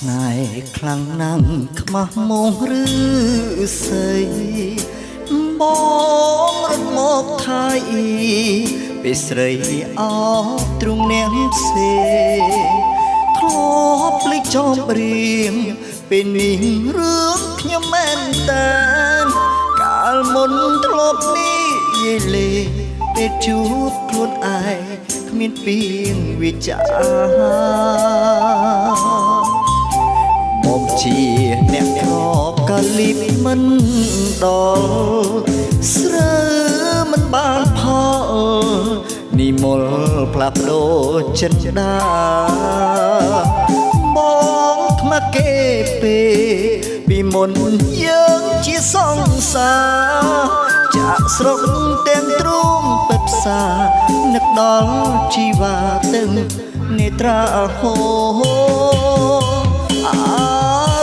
ស្នេហ៍ខ្លាំងណាស់ខ្មាស់មងឬស្អីបងរត់មកថៃពេលស្រីអោទ្រង់នាងផ្សេធ្លាប់ភ្លេចចំរៀងពេលនេះរឿងខ្ញុំមែនតានកាលមុនធ្លាប់នេះយាយលេពេលជួបខ្លួនឯងគ្មានពីងវិចាមកជាអ្នកធ្លាប់កលិបមិនដល់ស្រើមិនបានផលនិមលផ្លាស់ប្ដូរចិនដាបងថ្មគេពេពីមុនយើងជាសង្សារចាក់ស្រុកទាំងទ្រូងពេផ្សានឹកដល់ជីវ៉ាទាំងនេត្រាហោអា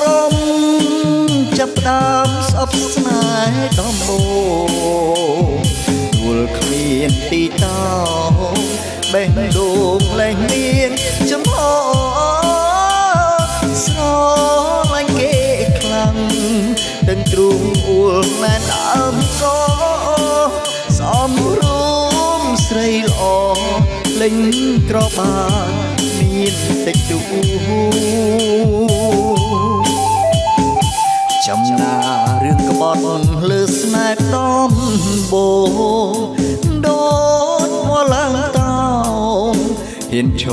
រម្មណ៍ចាប់ដើមស្អប់ស្នេហ៍ដំបូងដួលគ្មានទីតោបេះដូងលែងមានចំហស្រឡាញ់គេខ្លាំងទាំងទ្រូងអួលណែនដើមសសំរួមស្រីល្អលេងក្របានមានតិចទូចំណារឿងក្បត់លើស្នេហ៍ដំបូងដូចវឡើងតោហ៊ានឈ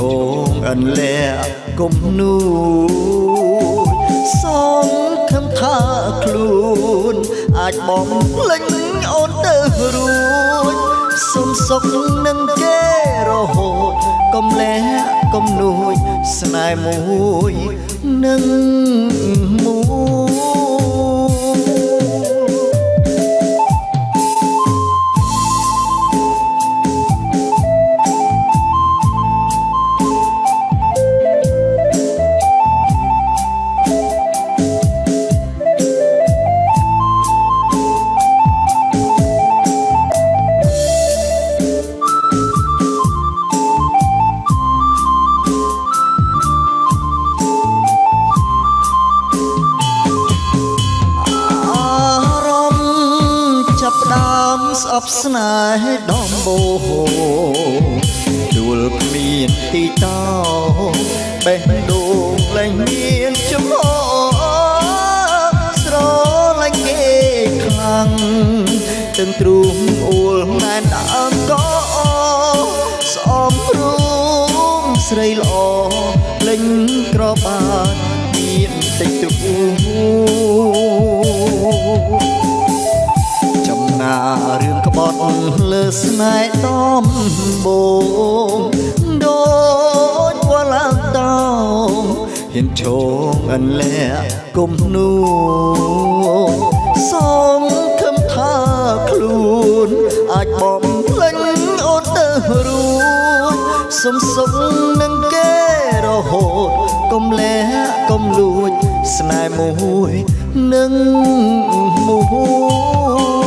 ងអន្លាក់គុំនោះសងខំថាខ្លួនអាចបំភ្លេចអូនទៅរួចសុំសុខនឹងគេរហូតកុំលែកុំនួយស្នេហ៍មួយនឹងមួយស្អប់ស្នេហ៍ដំបូងដួលគ្មានទីតោបេះដូងលែងមានចំហស្រឡាញ់គេខ្លាំងទាំងទ្រូងអួលណែនដើមកោសំរួមស្រីល្អលេងក្របានមានតិចទូរឿងក្បត់លើស្នេហ៍ដំបូងដូចវឡើងតោហ៊ានឈងអន្លាក់គុំនោះសូមខំថាខ្លួនអាចបំភ្លេចអូនទៅរួចសុំសុខនឹងគេរហូតកុំលែកុំលួចស្នេហ៍មួយនឹងមួយ